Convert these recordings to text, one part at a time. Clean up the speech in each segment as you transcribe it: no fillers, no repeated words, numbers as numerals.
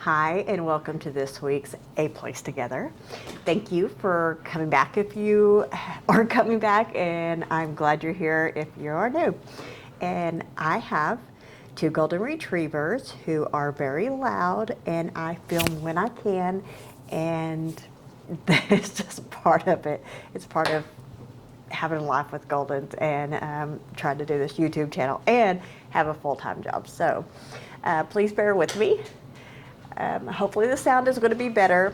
Hi, and welcome to this week's A Place Together. Thank you for coming back if you are coming back, and I'm glad you're here if you are new. And I have two golden retrievers who are very loud, and I film when I can, and it's just part of it. It's part of having a life with Goldens and trying to do this YouTube channel and have a full-time job. So please bear with me. Hopefully the sound is going to be better.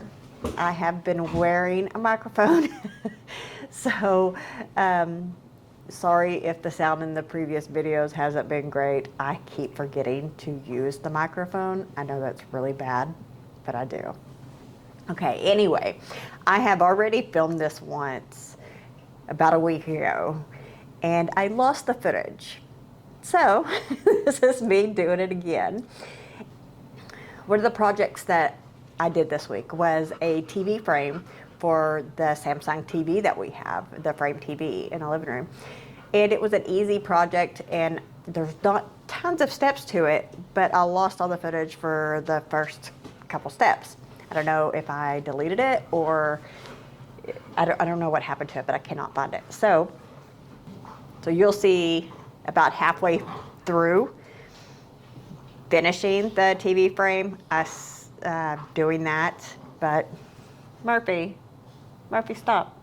I have been wearing a microphone, so sorry if the sound in the previous videos hasn't been great. I keep forgetting to use the microphone. I know that's really bad, but I do. Okay, anyway, I have already filmed this once about a week ago, and I lost the footage. So this is me doing it again. One of the projects that I did this week was a TV frame for the Samsung TV that we have, the frame TV in the living room. And it was an easy project, and there's not tons of steps to it, but I lost all the footage for the first couple steps. I don't know if I deleted it or I don't know what happened to it, but I cannot find it. So you'll see about halfway through finishing the TV frame, us doing that, but Murphy, stop.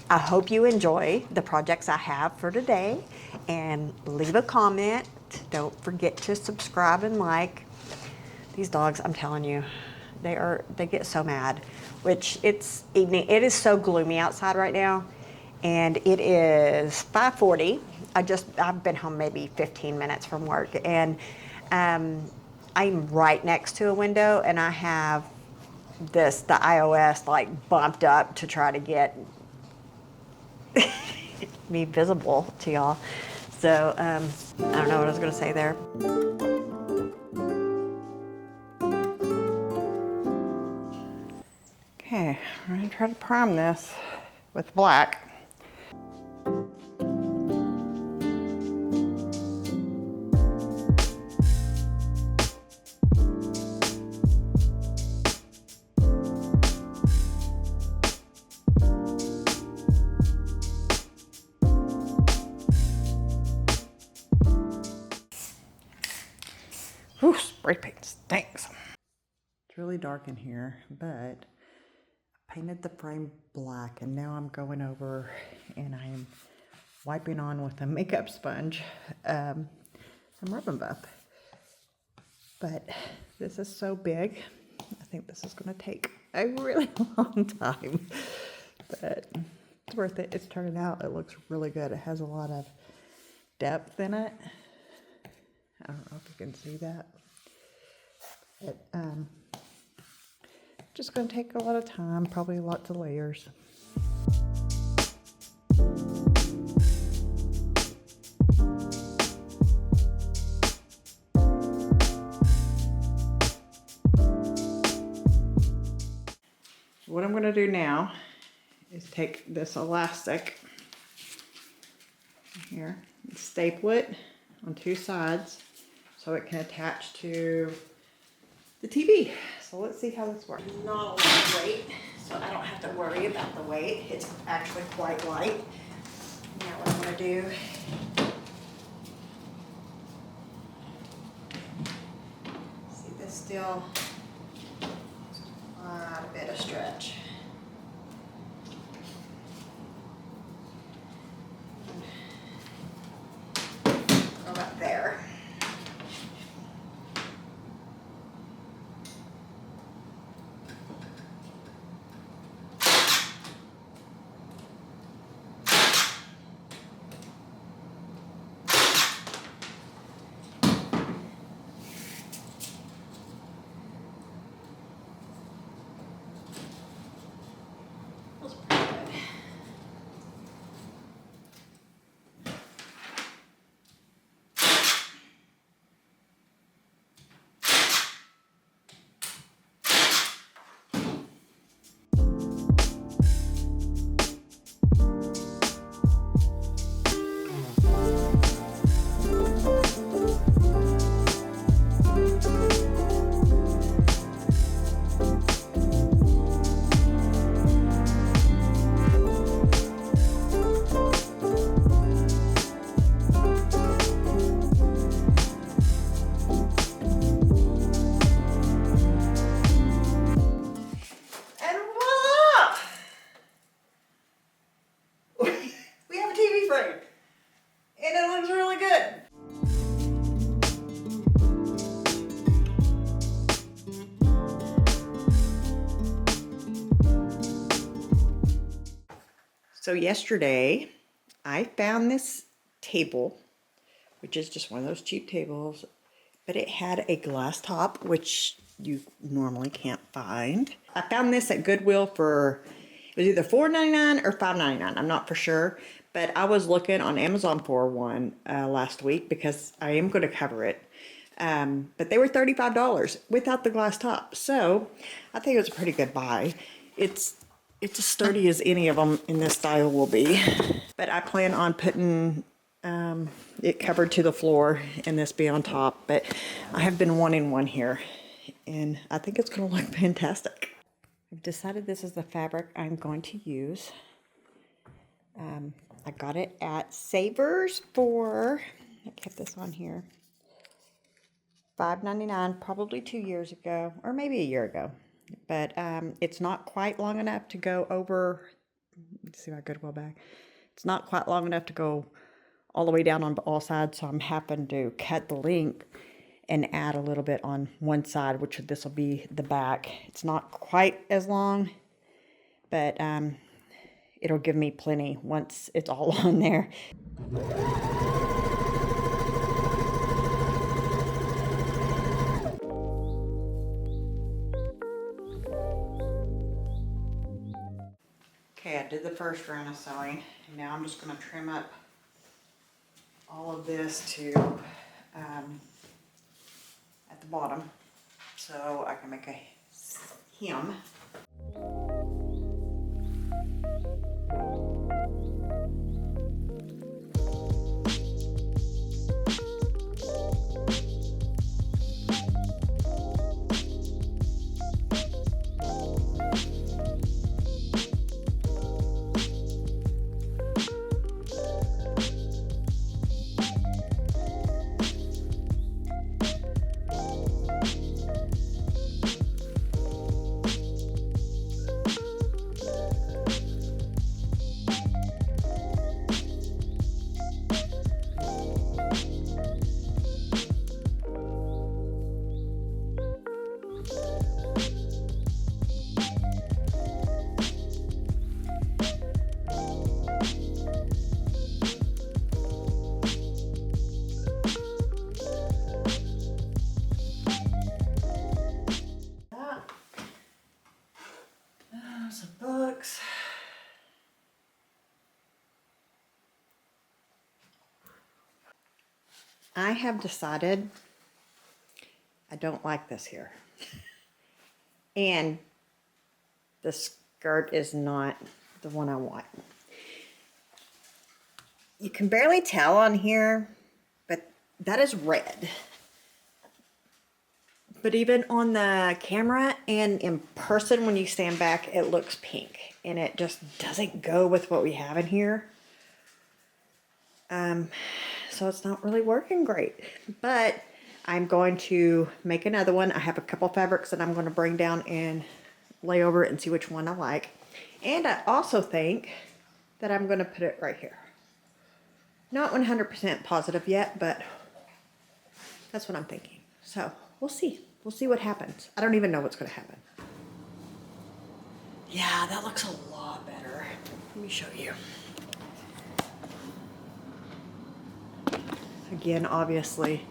I hope you enjoy the projects I have for today, and leave a comment. Don't forget to subscribe and like. These dogs, I'm telling you, they get so mad, which it's evening. It is so gloomy outside right now, and it is 5:40. I've been home maybe 15 minutes from work, and I'm right next to a window, and I have the iOS like bumped up to try to get me visible to y'all. So I don't know what I was gonna say there. Okay, I'm gonna try to prime this with black. Whew, spray paint stinks. It's really dark in here, but I painted the frame black, and now I'm going over and I'm wiping on with a makeup sponge some Rub 'n Buff. But this is so big, I think this is going to take a really long time, but it's worth it. It's turning out, it looks really good. It has a lot of depth in it. I don't know if you can see that. But just going to take a lot of time, probably lots of layers. What I'm going to do now is take this elastic here and staple it on two sides so it can attach to the TV. So let's see how this works. Not a lot of weight, so I don't have to worry about the weight. It's actually quite light. Now what I'm going to do, see this still quite a bit of stretch. Go about there. So yesterday I found this table, which is just one of those cheap tables, but it had a glass top, which you normally can't find. I found this at Goodwill for, it was either $4.99 or $5.99. I'm not for sure, but I was looking on Amazon for one last week because I am going to cover it. But they were $35 without the glass top. So I think it was a pretty good buy. It's as sturdy as any of them in this style will be. But I plan on putting it covered to the floor and this be on top. But I have been wanting one here and I think it's going to look fantastic. I've decided this is the fabric I'm going to use. I got it at Savers for, I kept this on here, $5.99, probably 2 years ago, or maybe a year ago. But it's not quite long enough to go over, let's see my Goodwill bag. It's not quite long enough to go all the way down on all sides, so I'm having to cut the length and add a little bit on one side, which this will be the back. It's not quite as long, but it'll give me plenty once it's all on there. Okay, I did the first round of sewing, and now I'm just going to trim up all of this to at the bottom so I can make a hem. Some books. I have decided I don't like this here. And the skirt is not the one I want. You can barely tell on here, but that is red. But even on the camera and in person when you stand back, it looks pink. And it just doesn't go with what we have in here. So it's not really working great. But I'm going to make another one. I have a couple fabrics that I'm going to bring down and lay over it and see which one I like. And I also think that I'm going to put it right here. Not 100% positive yet, but that's what I'm thinking. So we'll see. We'll see what happens. I don't even know what's going to happen. Yeah, that looks a lot better. Let me show you. Again, obviously,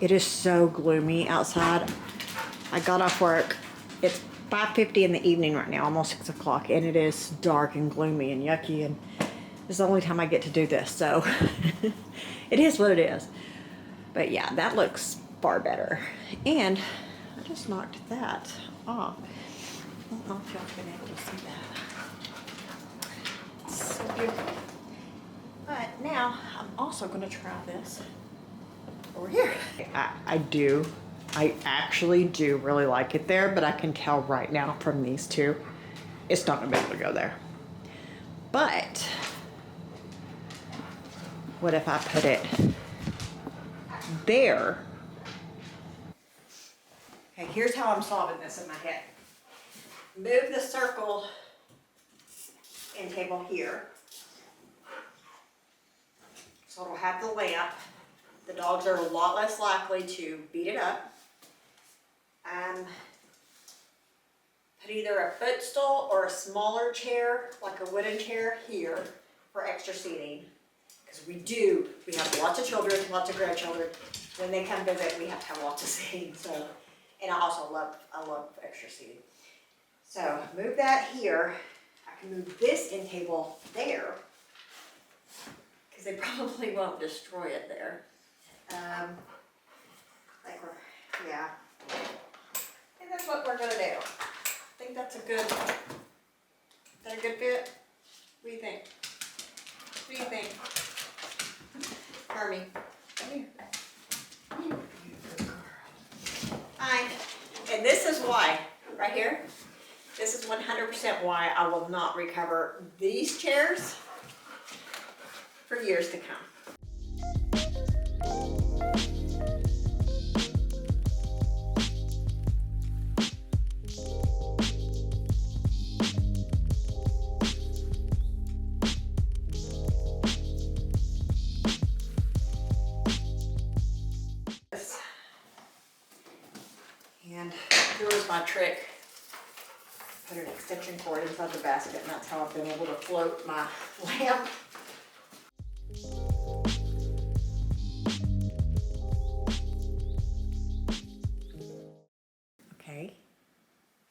it is so gloomy outside. I got off work. It's 5:50 in the evening right now, almost 6 o'clock, and it is dark and gloomy and yucky, and this is the only time I get to do this, so it is what it is. But yeah, that looks far better. And I just knocked that off. I don't know if y'all been able to see that. It's so beautiful. But now I'm also going to try this over here. I actually do really like it there, but I can tell right now from these two, it's not going to be able to go there. But what if I put it there? Okay, here's how I'm solving this in my head. Move the circle end table here. So it'll have the lamp. The dogs are a lot less likely to beat it up. put either a footstool or a smaller chair, like a wooden chair here for extra seating. Because we have lots of children, lots of grandchildren. When they come visit, we have to have lots of seating, so, and I love extra seating. So move that here. I can move this end table there, because they probably won't destroy it there. Yeah. And that's what we're gonna do. I think that's a good, is that a good fit? What do you think? What do you think? Hermie, come here. Hi. And this is why, right here, this is 100% why I will not recover these chairs for years to come. And here was my trick. Put an extension cord inside the basket, and that's how I've been able to float my lamp. Okay,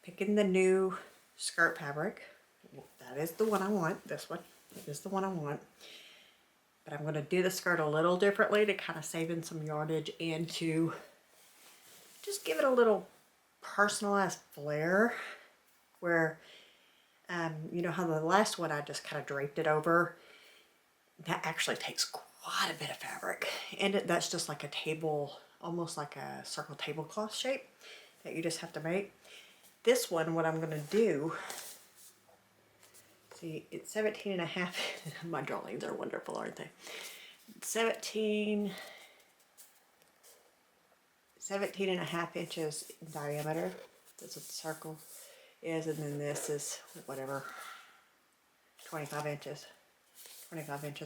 picking the new skirt fabric. That is the one I want, this one. It is the one I want. But I'm gonna do the skirt a little differently to kind of save in some yardage and to just give it a little personalized flair where, you know how the last one I just kind of draped it over? That actually takes quite a bit of fabric. And that's just like a table, almost like a circle tablecloth shape that you just have to make. This one, what I'm gonna do, see, it's 17 and a half. My drawings are wonderful, aren't they? 17 and a half inches in diameter. That's what the circle is, and then this is whatever, 25 inches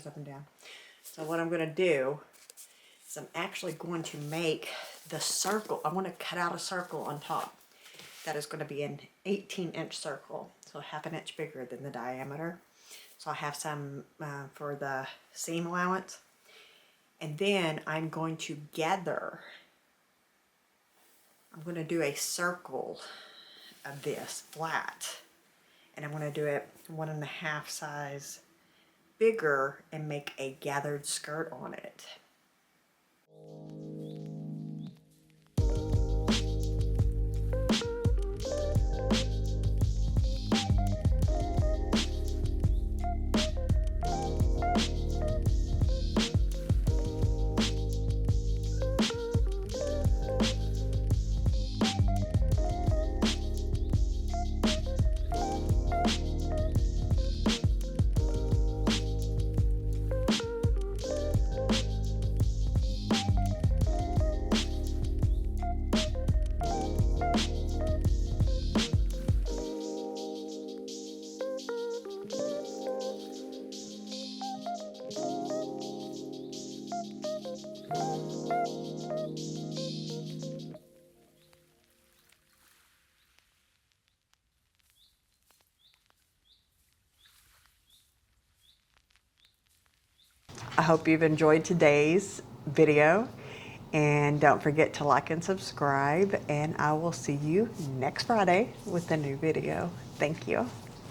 up and down. So what I'm going to do is I'm actually going to make the circle. I want to cut out a circle on top that is going to be an 18-inch circle, so half an inch bigger than the diameter. So I have some for the seam allowance, and then I'm going to gather. I'm going to do a circle of this flat, and I'm going to do it 1.5 size bigger and make a gathered skirt on it. I hope you've enjoyed today's video, and don't forget to like and subscribe, and I will see you next Friday with a new video. Thank you.